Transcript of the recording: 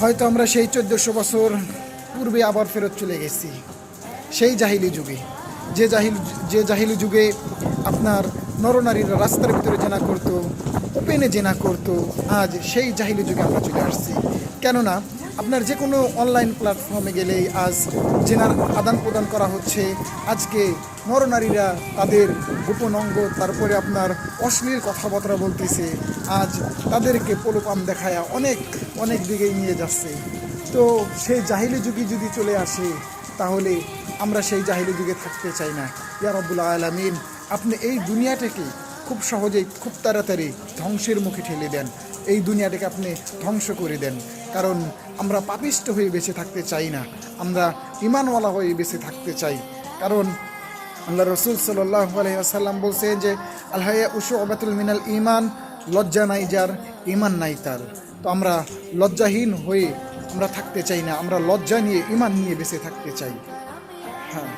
হয়তো আমরা সেই 1400 বছর পূর্বে আবার ফেরত চলে গেছি, সেই জাহিলি যুগে। যে জাহিলি যুগে আপনার নরনারীরা রাস্তার ভিতরে জেনা করত, ওপেনে জেনা করত, আজ সেই জাহিলি যুগে আমরা চলে আসছি। কেননা আপনার যে কোনো অনলাইন প্ল্যাটফর্মে গেলেই আজ জেনার আদান প্রদান করা হচ্ছে। আজকে নরনারীরা তাদের গোপন অঙ্গ, তারপরে আপনার অশ্লীল কথাবার্তা বলতেছে, আজ তাদেরকে প্রলোভন দেখায়া অনেক অনেক দিকে নিয়ে যাচ্ছে। তো সেই জাহিলি যুগে যদি চলে আসে, তাহলে আমরা সেই জাহিলি যুগে থাকতে চাই না। ইয়া রব্বুল আলামিন, আপনি এই দুনিয়াটাকে খুব সহজেই, খুব তাড়াতাড়ি ধ্বংসের মুখে ঠেলে দেন। এই দুনিয়াটাকে আপনি ধ্বংস করে দেন, কারণ আমরা পাপিষ্ট হয়ে বেঁচে থাকতে চাই না, আমরা ঈমানওয়ালা হয়ে বেঁচে থাকতে চাই। কারণ আল্লাহ রসুল সাল্লাল্লাহু আলাইহি ওয়াসাল্লাম বলছেন যে আল হায়াউ শু'বাতুল মিনাল ঈমান, লজ্জা নাই যার ঈমান নাই তার। তো আমরা লজ্জাহীন হয়ে আমরা থাকতে চাই না, আমরা লজ্জা নিয়ে, ঈমান নিয়ে বেঁচে থাকতে চাই। হ্যাঁ।